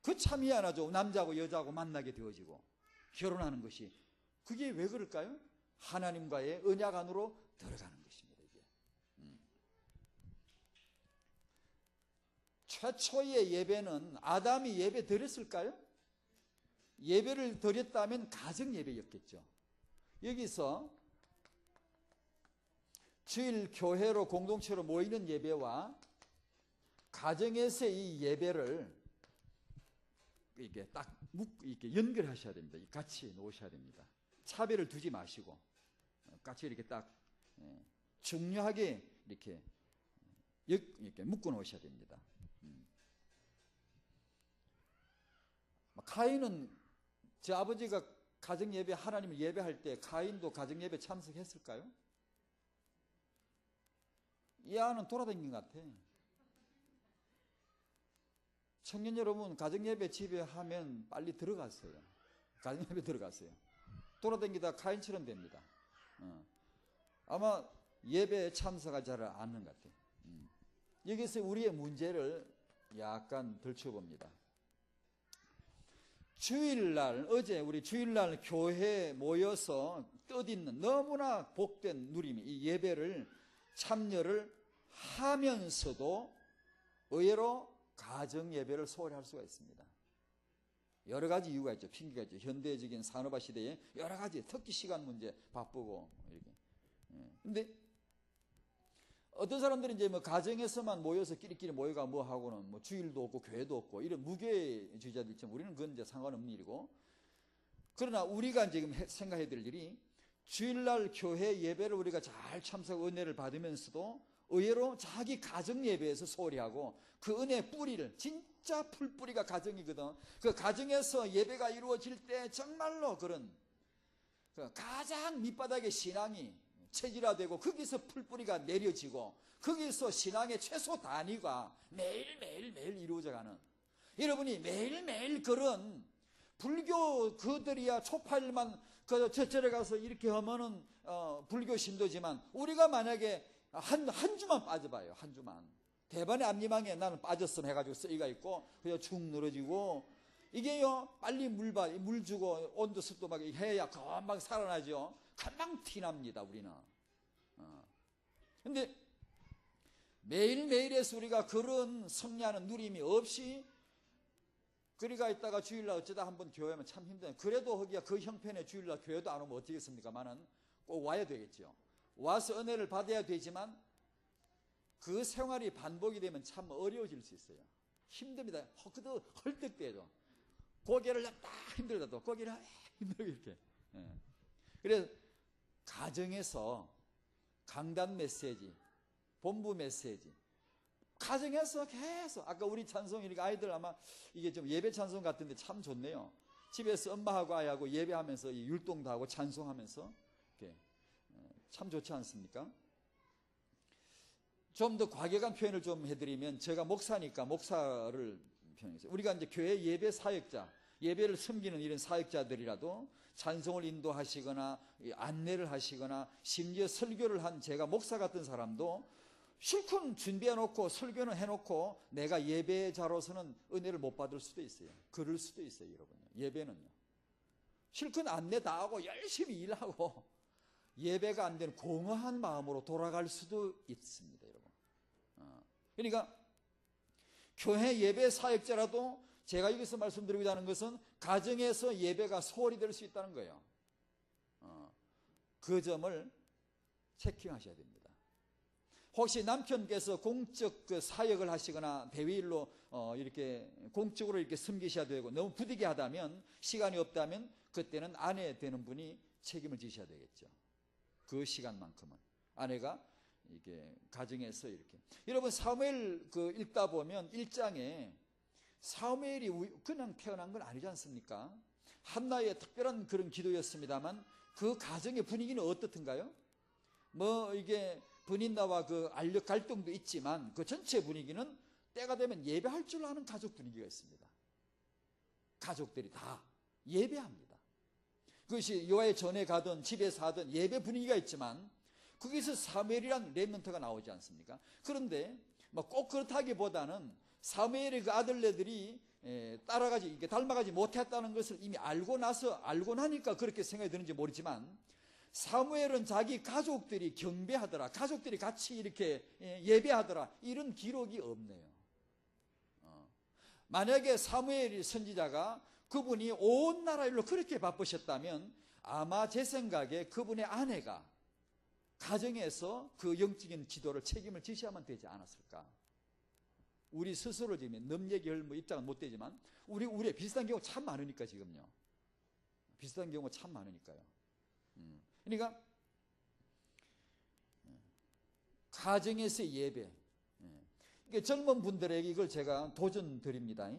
그 참 희한하죠. 남자하고 여자하고 만나게 되어지고 결혼하는 것이 그게 왜 그럴까요? 하나님과의 언약 안으로 들어가는 것입니다. 이게. 최초의 예배는 아담이 예배 드렸을까요? 예배를 드렸다면 가정 예배였겠죠. 여기서 주일 교회로 공동체로 모이는 예배와 가정에서의 이 예배를 이게 딱 이렇게 연결하셔야 됩니다. 같이 놓으셔야 됩니다. 차별을 두지 마시고 같이 이렇게 딱 중요하게 이렇게 묶어 놓으셔야 됩니다. 카인은 제 아버지가 가정 예배 하나님을 예배할 때 카인도 가정 예배 참석했을까요? 이 아는 돌아다닌 것 같아. 청년 여러분, 가정 예배 집에 하면 빨리 들어갔어요. 가정 예배 들어갔어요. 돌아다니다 카인처럼 됩니다. 아마 예배에 참석하지 않는 것 같아요. 여기서 우리의 문제를 약간 들춰봅니다. 주일날, 어제 우리 주일날 교회에 모여서 뜻있는 너무나 복된 누림이 이 예배를 참여를 하면서도 의외로 가정 예배를 소홀히 할 수가 있습니다. 여러 가지 이유가 있죠. 핑계가 있죠. 현대적인 산업화 시대에 여러 가지 특히 시간 문제 바쁘고 이렇게. 근데 어떤 사람들은 이제 뭐 가정에서만 모여서 끼리끼리 모여가 뭐 하고는 뭐 주일도 없고 교회도 없고 이런 무교회주의자들 있지만 우리는 그건 이제 상관없는 일이고, 그러나 우리가 지금 생각해야 될 일이 주일날 교회 예배를 우리가 잘 참석 은혜를 받으면서도 의외로 자기 가정 예배에서 소홀히 하고 그 은혜의 뿌리를, 진짜 풀뿌리가 가정이거든. 그 가정에서 예배가 이루어질 때 정말로 그런 그 가장 밑바닥의 신앙이 체질화되고 거기서 풀뿌리가 내려지고 거기서 신앙의 최소 단위가 매일 이루어져가는, 여러분이 매일매일 그런 불교 그들이야 초파일만 그 저절에 가서 이렇게 하면은 불교 신도지만 우리가 만약에 한 주만 빠져봐요. 한 주만 대반의 앞니망에 나는 빠졌음 해가지고 쓰이가 있고 그냥 축 늘어지고 이게요 빨리 물 주고 온도 습도 막 해야 금방 살아나죠. 금방 티납니다 우리는. 근데 매일매일에서 우리가 그런 승리하는 누림이 없이 그리가 있다가 주일날 어쩌다 한번 교회 하면 참 힘들어요. 그래도 거기가 그 형편에 주일날 교회도 안 오면 어떻겠습니까만은 꼭 와야 되겠죠. 와서 은혜를 받아야 되지만 그 생활이 반복이 되면 참 어려워질 수 있어요. 힘듭니다. 헐떡대죠. 고개를 딱 힘들어도 고개를 힘들게 이렇게. 그래서 가정에서 강단 메시지, 본부 메시지, 가정에서 계속 아까 우리 찬송 이렇게 아이들 아마 이게 좀 예배 찬송 같은데 참 좋네요. 집에서 엄마하고 아이하고 예배하면서 율동도 하고 찬송하면서 이렇게 참 좋지 않습니까? 좀 더 과격한 표현을 좀 해드리면 제가 목사니까 목사를 표현했어요. 우리가 이제 교회 예배 사역자, 예배를 섬기는 이런 사역자들이라도 찬송을 인도하시거나 안내를 하시거나 심지어 설교를 한 제가 목사 같은 사람도 실컷 준비해놓고 설교는 해놓고 내가 예배자로서는 은혜를 못 받을 수도 있어요. 그럴 수도 있어요, 여러분. 예배는요. 실컷 안내 다 하고 열심히 일하고 예배가 안 되는 공허한 마음으로 돌아갈 수도 있습니다, 여러분. 그러니까 교회 예배 사역자라도 제가 여기서 말씀드리고자 하는 것은 가정에서 예배가 소홀히 될 수 있다는 거예요. 그 점을 체킹하셔야 됩니다. 혹시 남편께서 공적 그 사역을 하시거나 대위일로 이렇게 공적으로 이렇게 섬기셔야 되고 너무 부득이 하다면, 시간이 없다면 그때는 아내 되는 분이 책임을 지셔야 되겠죠. 그 시간만큼은 아내가 이게 가정에서 이렇게. 여러분 사무엘 그 읽다 보면 1장에 사무엘이 그냥 태어난 건 아니지 않습니까? 한나의 특별한 그런 기도였습니다만 그 가정의 분위기는 어떻든가요? 뭐 이게 분인나와 그 알력 갈등도 있지만 그 전체 분위기는 때가 되면 예배할 줄 아는 가족 분위기가 있습니다. 가족들이 다 예배합니다. 그것이 요아의 전에 가든 집에서 하든 예배 분위기가 있지만 거기서 사무엘이란 렘넌트가 나오지 않습니까? 그런데 뭐 꼭 그렇다기보다는 사무엘의 그 아들네들이 따라가지, 이게 닮아가지 못했다는 것을 이미 알고 나니까 그렇게 생각이 드는지 모르지만 사무엘은 자기 가족들이 경배하더라, 가족들이 같이 이렇게 예배하더라, 이런 기록이 없네요. 만약에 사무엘이 선지자가 그분이 온 나라 일로 그렇게 바쁘셨다면 아마 제 생각에 그분의 아내가 가정에서 그 영적인 지도를 책임을 지셔야만 되지 않았을까. 우리 스스로 지금 넘 얘기할 뭐 입장은 못 되지만 우리 비슷한 경우 참 많으니까 지금요. 비슷한 경우가 참 많으니까요. 그러니까 가정에서의 예배. 그러니까 젊은 분들에게 이걸 제가 도전 드립니다.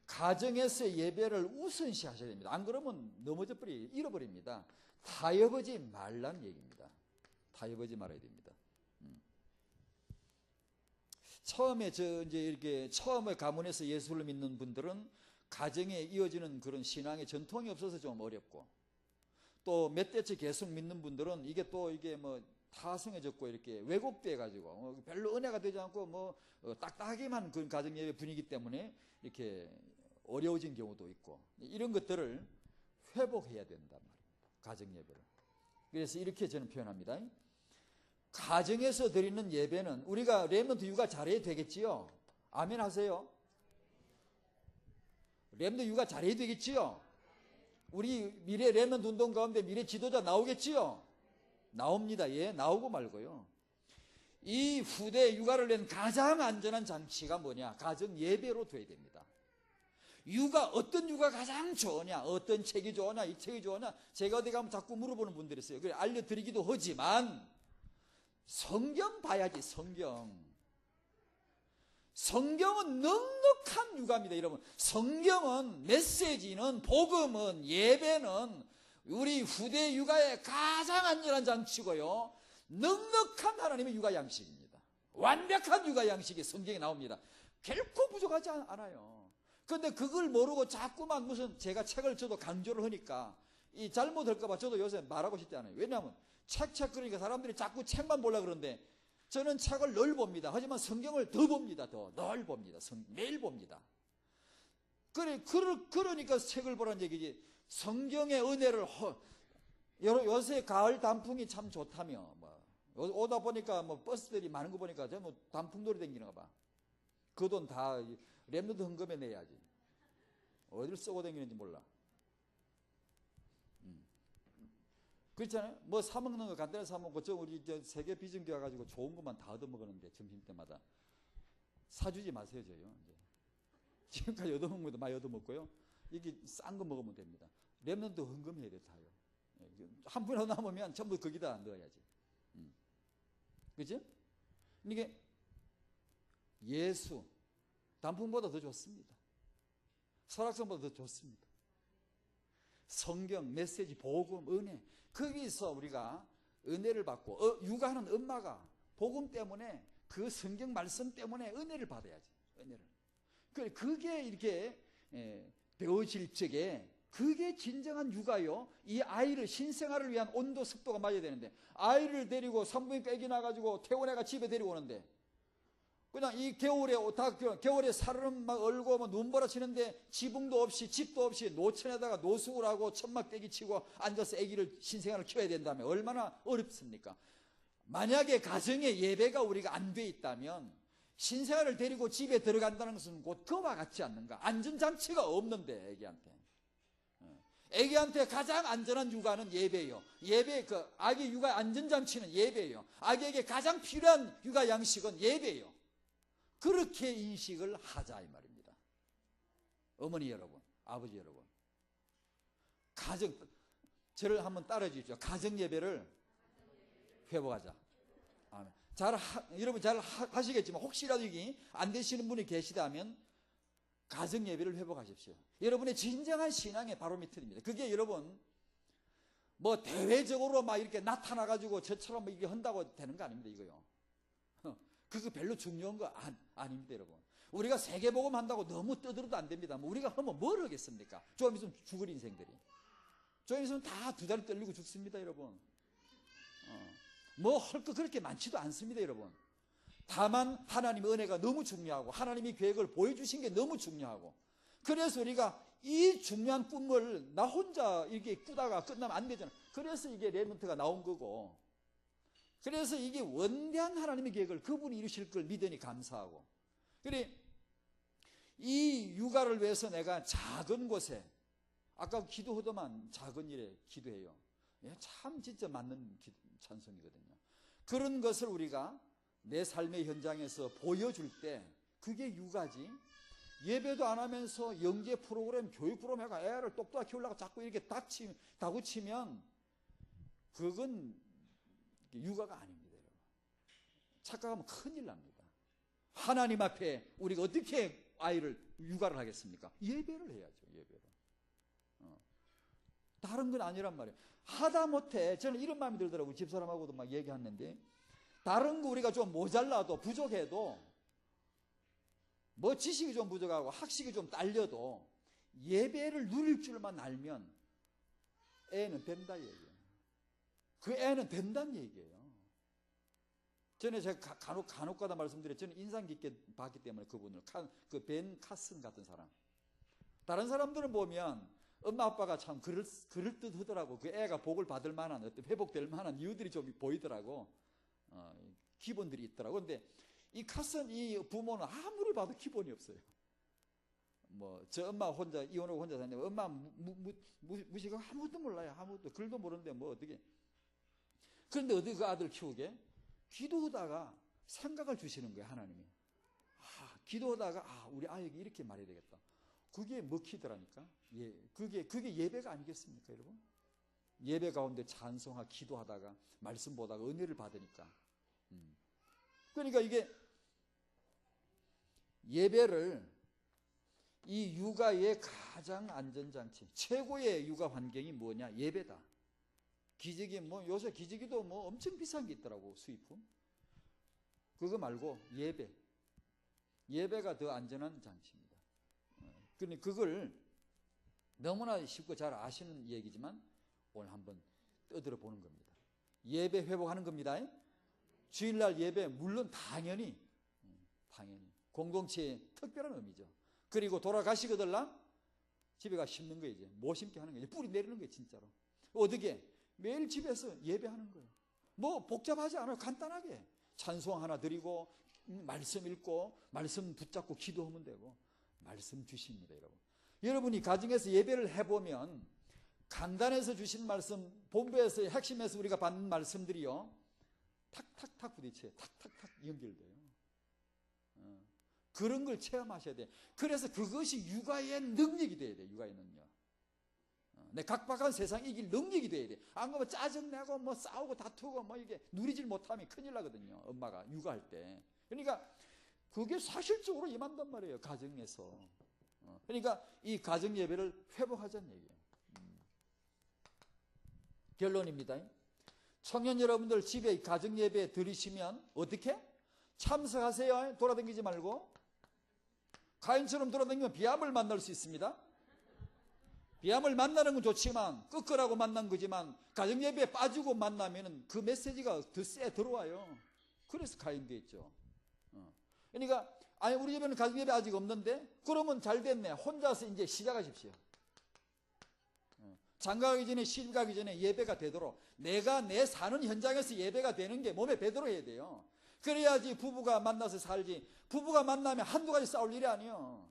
가정에서의 예배를 우선시 하셔야 됩니다. 안 그러면 넘어져 잃어버립니다. 타협하지 말라는 얘기입니다. 타협하지 말아야 됩니다. 처음에 이제 이렇게 처음에 가문에서 예수를 믿는 분들은 가정에 이어지는 그런 신앙의 전통이 없어서 좀 어렵고, 또 몇 대째 계속 믿는 분들은 이게 또 이게 뭐 타성해졌고 이렇게 왜곡돼 가지고 별로 은혜가 되지 않고 뭐 딱딱하기만 그런 가정 예배 분위기 때문에 이렇게 어려워진 경우도 있고, 이런 것들을 회복해야 된단 말입니다. 가정 예배를. 그래서 이렇게 저는 표현합니다. 가정에서 드리는 예배는 우리가 렘넌트 육아 잘해야 되겠지요? 아멘 하세요. 렘넌트 육아 잘해야 되겠지요? 우리 미래 렘넌트 운동 가운데 미래 지도자 나오겠지요? 나옵니다. 예, 나오고 말고요. 이 후대 육아를 위한 가장 안전한 장치가 뭐냐? 가정 예배로 둬야 됩니다. 육아, 어떤 육아 가장 좋으냐? 어떤 책이 좋으냐? 이 책이 좋으냐? 제가 어디 가면 자꾸 물어보는 분들이 있어요. 그래, 알려드리기도 하지만 성경 봐야지. 성경은 넉넉한 육아입니다. 여러분, 성경은, 메시지는, 복음은, 예배는 우리 후대 육아의 가장 안전한 장치고요, 넉넉한 하나님의 육아 양식입니다. 완벽한 육아 양식이 성경에 나옵니다. 결코 부족하지 않아요. 그런데 그걸 모르고 자꾸만 무슨, 제가 책을 저도 강조를 하니까 이 잘못할까봐 저도 요새 말하고 싶지 않아요. 왜냐하면 책 그러니까 사람들이 자꾸 책만 보려고 그러는데, 저는 책을 늘 봅니다. 하지만 성경을 더 봅니다. 늘 봅니다. 매일 봅니다. 그러니까 책을 보라는 얘기지. 성경의 은혜를 요새 가을 단풍이 참 좋다며 오다 보니까 뭐 버스들이 많은 거 보니까 전부 단풍놀이 댕기는가 봐. 그 돈 다 렘넌트 헌금에 내야지. 어디를 쓰고 댕기는지 몰라. 그렇잖아요. 뭐 사먹는 거 간단히 사먹고, 우리 세계 비전교회 가지고 좋은 것만 다 얻어먹었는데 점심때마다 사주지 마세요. 저요. 이제 지금까지 얻어먹은 것도 많이 얻어먹고요. 이게 싼 거 먹으면 됩니다. 렘넌트 헌금해야 돼. 다요. 한 푼이라도 남으면 전부 거기다 넣어야지. 그죠? 이게 예수 단풍보다 더 좋습니다. 설악산보다 더 좋습니다. 성경, 메시지, 복음, 은혜, 거기서 우리가 은혜를 받고, 육아하는 엄마가 복음 때문에, 그 성경 말씀 때문에 은혜를 받아야지. 은혜를. 그게 이렇게 배워질 적에 그게 진정한 육아요. 이 아이를, 신생아를 위한 온도 습도가 맞아야 되는데, 아이를 데리고 산부인과 애기 나가지고 태원애가 집에 데리고 오는데, 그냥 이 겨울에 살얼음 막 얼고 뭐 눈보라 치는데 지붕도 없이 집도 없이 노천에다가 노숙을 하고 천막대기 치고 앉아서 아기를, 신생아를 키워야 된다면 얼마나 어렵습니까? 만약에 가정의 예배가 우리가 안 돼 있다면 신생아를 데리고 집에 들어간다는 것은 곧 그와 같지 않는가? 안전장치가 없는데 아기한테 가장 안전한 육아는 예배예요. 아기 육아 안전장치는 예배예요. 아기에게 가장 필요한 육아 양식은 예배예요. 그렇게 인식을 하자 이 말입니다. 어머니 여러분, 아버지 여러분, 저를 한번 따라해 주십시오. 가정 예배를 회복하자. 아멘. 여러분 잘 하시겠지만 혹시라도 이게 안 되시는 분이 계시다면 가정 예배를 회복하십시오. 여러분의 진정한 신앙의 바로미터입니다. 그게 여러분 뭐 대외적으로 막 이렇게 나타나 가지고 저처럼 이게 한다고 되는 거 아닙니다. 이거요. 그거 별로 중요한 거 아닙니다, 여러분. 우리가 세계복음 한다고 너무 떠들어도 안 됩니다. 우리가 하면 뭘 하겠습니까? 좀 있으면 죽을 인생들이. 좀 있으면 다 두 다리 떨리고 죽습니다, 여러분. 뭐 할 거 그렇게 많지도 않습니다, 여러분. 다만 하나님의 은혜가 너무 중요하고 하나님이 계획을 보여주신 게 너무 중요하고, 그래서 우리가 이 중요한 꿈을 나 혼자 이렇게 꾸다가 끝나면 안 되잖아요. 그래서 이게 렘넌트가 나온 거고, 그래서 이게 원대한 하나님의 계획을 그분이 이루실 걸 믿으니 감사하고, 그래 이 육아를 위해서 내가 작은 곳에, 아까 기도하더만 작은 일에 기도해요. 참 진짜 맞는 찬송이거든요. 그런 것을 우리가 내 삶의 현장에서 보여줄 때 그게 육아지. 예배도 안 하면서 영재 프로그램, 교육 프로그램 해가 애를 똑똑하게 키우려고 자꾸 이렇게 다구치면 그건 육아가 아닙니다. 착각하면 큰일 납니다. 하나님 앞에 우리가 어떻게 아이를 육아를 하겠습니까? 예배를 해야죠. 예배를. 다른 건 아니란 말이에요. 하다못해 저는 이런 마음이 들더라고요. 집사람하고도 막 얘기했는데, 다른 거 우리가 좀 모자라도 부족해도, 뭐 지식이 좀 부족하고 학식이 좀 딸려도 예배를 누릴 줄만 알면 애는 된다 얘기예요. 그 애는 된다는 얘기예요. 전에 제가 간혹가다 말씀드렸죠. 저는 인상 깊게 봤기 때문에 그분을, 그 벤 카슨 같은 사람. 다른 사람들은 보면 엄마 아빠가 참 그럴듯하더라고. 그 애가 복을 받을 만한, 어떤 회복될 만한 이유들이 좀 보이더라고. 기본들이 있더라고. 근데 이 카슨 이 부모는 아무리 봐도 기본이 없어요. 뭐 저 엄마 혼자 이혼하고 혼자 사는데 엄마 무식하고 아무것도 몰라요. 아무것도 글도 모르는데 뭐 어떻게. 그런데 어디 그 아들 키우게? 기도하다가 생각을 주시는 거예요. 하나님이. 기도하다가 우리 아이에게 이렇게 말해야 되겠다. 그게 먹히더라니까. 예, 그게 예배가 아니겠습니까, 여러분? 예배 가운데 찬송하고 기도하다가 말씀 보다가 은혜를 받으니까. 그러니까 이게 예배를 이 육아의 가장 안전장치, 최고의 육아 환경이 뭐냐? 예배다. 기저귀 요새 기저귀도 엄청 비싼 게 있더라고, 수입품. 그거 말고 예배가 더 안전한 장치입니다. 그러니 그걸 너무나 쉽고 잘 아시는 얘기지만 오늘 한번 떠들어 보는 겁니다. 예배 회복하는 겁니다. 주일날 예배 물론 당연히 공동체의 특별한 의미죠. 그리고 돌아가시거들라 집에 가 심는 거예요. 이제 못 심게 하는 거예요. 뿌리 내리는 거예요. 진짜로. 어떻게? 매일 집에서 예배하는 거예요. 뭐 복잡하지 않아요. 간단하게 찬송 하나 드리고 말씀 읽고 말씀 붙잡고 기도하면 되고, 말씀 주십니다. 여러분이 가정에서 예배를 해보면 강단에서 주신 말씀, 본부에서 핵심에서 우리가 받는 말씀들이요 탁탁탁 부딪혀요. 탁탁탁 연결돼요. 그런 걸 체험하셔야 돼요. 그래서 그것이 육아의 능력이 돼야 돼요. 육아의 능력. 내 각박한 세상 이길 능력이 돼야 돼. 안 그러면 짜증내고 뭐 싸우고 다투고 뭐 이게 누리질 못하면 큰일 나거든요. 엄마가 육아할 때. 그러니까 그게 사실적으로 임한단 말이에요. 가정에서. 그러니까 이 가정 예배를 회복하자는 얘기예요. 결론입니다. 청년 여러분들 집에 가정 예배 드리시면 어떻게? 참석하세요. 돌아다니지 말고. 가인처럼 돌아다니면 비암을 만날 수 있습니다. 비암을 만나는 건 좋지만 끄끄라고 만난 거지만 가정예배에 빠지고 만나면 그 메시지가 더 세 들어와요. 그래서 가인도 했죠. 그러니까 우리 집에는 가정예배 아직 없는데 그러면 잘 됐네. 혼자서 이제 시작하십시오. 장가가기 전에 시집가기 전에 예배가 되도록 내가 내 사는 현장에서 예배가 되는 게 몸에 배도록 해야 돼요. 그래야지 부부가 만나서 살지. 부부가 만나면 한두 가지 싸울 일이 아니에요.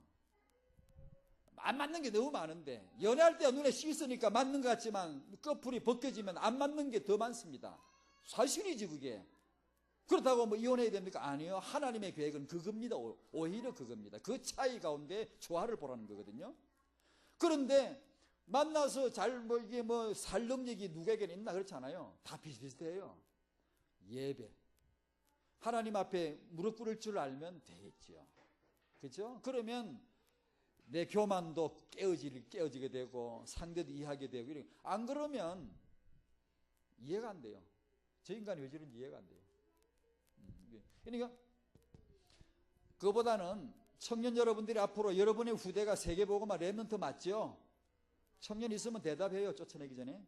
안 맞는 게 너무 많은데 연애할 때 눈에 씻으니까 맞는 것 같지만 커플이 벗겨지면 안 맞는 게 더 많습니다. 사실이지 그게. 그렇다고 뭐 이혼해야 됩니까? 아니요. 하나님의 계획은 그겁니다. 오히려 그겁니다. 그 차이 가운데 조화를 보라는 거거든요. 그런데 만나서 이게 살 능력이 누구에게는 있나 그렇잖아요. 다 비슷비슷해요. 예배. 하나님 앞에 무릎 꿇을 줄 알면 되겠죠. 그렇죠? 그러면 내 교만도 깨어지게 되고 상대도 이해하게 되고 안 그러면 이해가 안 돼요. 저 인간이 왜 저런지 이해가 안 돼요. 그러니까 그보다는 청년 여러분들이 앞으로 여러분의 후대가 세계복음화 렘넌트 맞죠? 청년 있으면 대답해요. 쫓아내기 전에.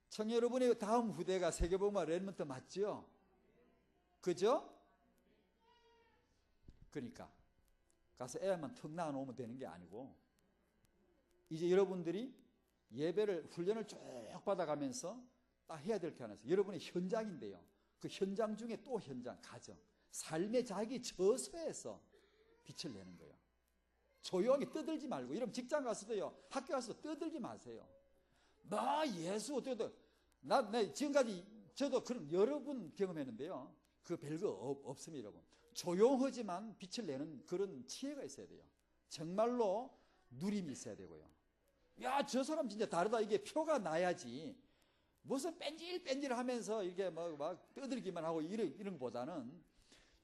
청년 여러분의 다음 후대가 세계복음화 렘넌트 맞죠? 그죠? 그러니까 가서 애만 턱 낳아놓으면 되는 게 아니고 이제 여러분들이 예배를 훈련을 쭉 받아가면서 딱 해야 될 게 하나 있어요. 여러분의 현장인데요. 그 현장 중에 또 현장, 가정, 삶의 자기 저서에서 빛을 내는 거예요. 조용히 떠들지 말고. 이러면 직장 가서도요, 학교 가서 떠들지 마세요. 나 예수 어떻게 나 지금까지 저도 그런 여러 번 경험했는데요. 그 별거 없습니다, 여러분. 조용하지만 빛을 내는 그런 지혜가 있어야 돼요. 정말로 누림이 있어야 되고요. 야, 저 사람 진짜 다르다. 이게 표가 나야지. 무슨 뺀질뺀질 하면서 이게 막 떠들기만 하고 이런 것보다는,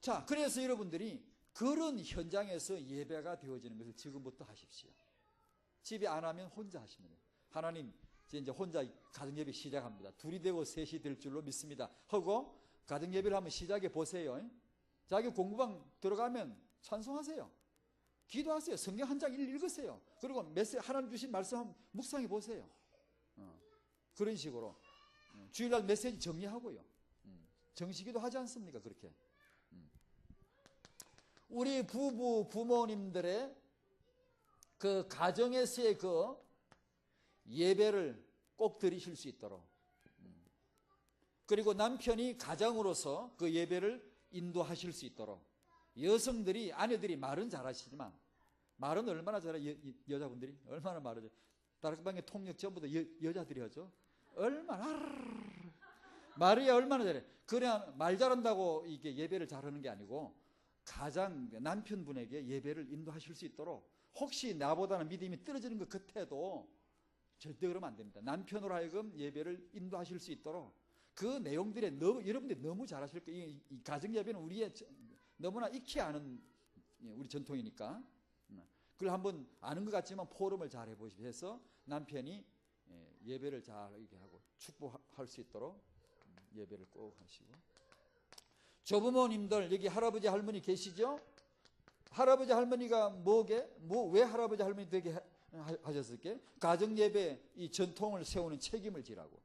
자, 그래서 여러분들이 그런 현장에서 예배가 되어지는 것을 지금부터 하십시오. 집에 안 하면 혼자 하시면 돼요. 하나님, 이제 혼자 가정예배 시작합니다. 둘이 되고 셋이 될 줄로 믿습니다 하고 가정예배를 한번 시작해 보세요. 자기 공부방 들어가면 찬송하세요. 기도하세요. 성경 한 장 읽으세요. 그리고 하나님 주신 말씀 한번 묵상해 보세요. 그런 식으로 주일날 메시지 정리하고요. 정식기도 하지 않습니까? 그렇게. 우리 부모님들의 그 가정에서의 그 예배를 꼭 드리실 수 있도록, 그리고 남편이 가장으로서 그 예배를 인도하실 수 있도록, 여성들이, 아내들이 말은 잘하시지만, 말은 얼마나 잘해요? 여자분들이 얼마나 말하죠. 다락방의 통역 전부 다 여자들이 하죠. 말이 얼마나 잘해. 그냥 말 잘한다고 이게 예배를 잘하는 게 아니고, 가장 남편분에게 예배를 인도하실 수 있도록, 혹시 나보다는 믿음이 떨어지는 것 같아도 절대 그러면 안 됩니다. 남편으로 하여금 예배를 인도하실 수 있도록 그 내용들에 여러분들이 너무 잘하실 거예요. 이 가정 예배는 우리의 너무나 익히 아는 우리 전통이니까, 그걸 한번 아는 것 같지만 포럼을 잘 해보시고 해서 남편이 예배를 잘 이렇게 하고 축복할 수 있도록 예배를 꼭 하시고. 조부모님들, 여기 할아버지 할머니 계시죠? 할아버지 할머니가 왜 할아버지 할머니 되게 하셨을게? 가정 예배 이 전통을 세우는 책임을 지라고.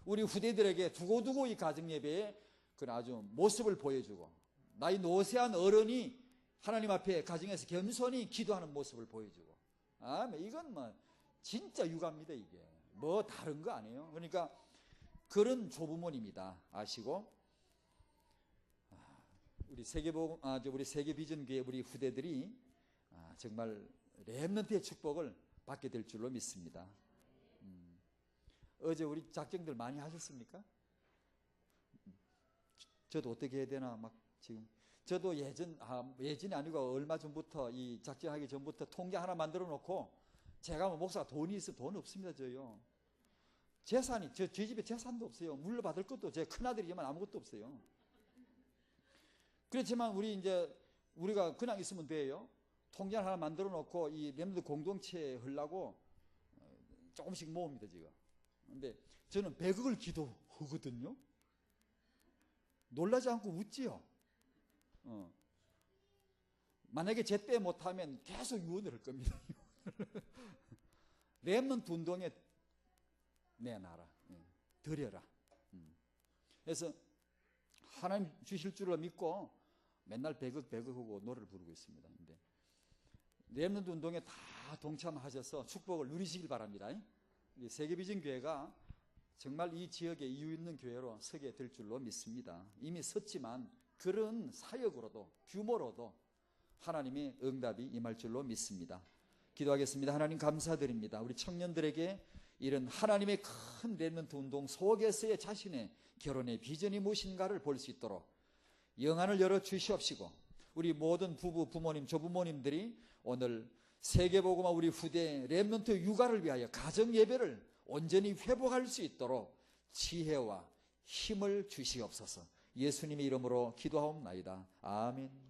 우리 후대들에게 두고두고 이 가정 예배에 그런 아주 모습을 보여주고, 나이 노쇠한 어른이 하나님 앞에 가정에서 겸손히 기도하는 모습을 보여주고. 이건 진짜 육아입니다. 이게 뭐 다른 거 아니에요. 그러니까 그런 조부모님이다 아시고, 우리 세계비전교회 우리 후대들이 정말 렘넌트의 축복을 받게 될 줄로 믿습니다. 어제 우리 작정들 많이 하셨습니까? 저도 어떻게 해야 되나 지금 저도 예전이 아니고 얼마 전부터 이 작정하기 전부터 통계 하나 만들어 놓고, 제가 목사가 돈이 있으면 돈 없습니다. 저희 집에 재산도 없어요. 물려받을 것도 제 큰아들이지만 아무것도 없어요. 그렇지만 우리가 그냥 있으면 돼요. 통장 하나 만들어 놓고 이 렘넌트 공동체에 하려고 조금씩 모읍니다, 지금. 근데 저는 100억을 기도하거든요. 놀라지 않고 웃지요. 만약에 제때 못하면 계속 유언을 할 겁니다. 렘넌트 운동에 내놔라. 드려라. 그래서 하나님 주실 줄을 믿고 맨날 100억 하고 노래를 부르고 있습니다. 근데 렘넌트 운동에 다 동참하셔서 축복을 누리시길 바랍니다. 세계비전교회가 정말 이 지역에 이유 있는 교회로 서게 될 줄로 믿습니다. 이미 섰지만 그런 사역으로도 규모로도 하나님의 응답이 임할 줄로 믿습니다. 기도하겠습니다. 하나님 감사드립니다. 우리 청년들에게 이런 하나님의 큰 렘넌트 운동 속에서의 자신의 결혼의 비전이 무엇인가를 볼 수 있도록 영안을 열어 주시옵시고, 우리 모든 부모님, 조부모님들이 오늘 세계복음화 우리 후대 렘넌트 육아를 위하여 가정 예배를 온전히 회복할 수 있도록 지혜와 힘을 주시옵소서. 예수님의 이름으로 기도하옵나이다. 아멘.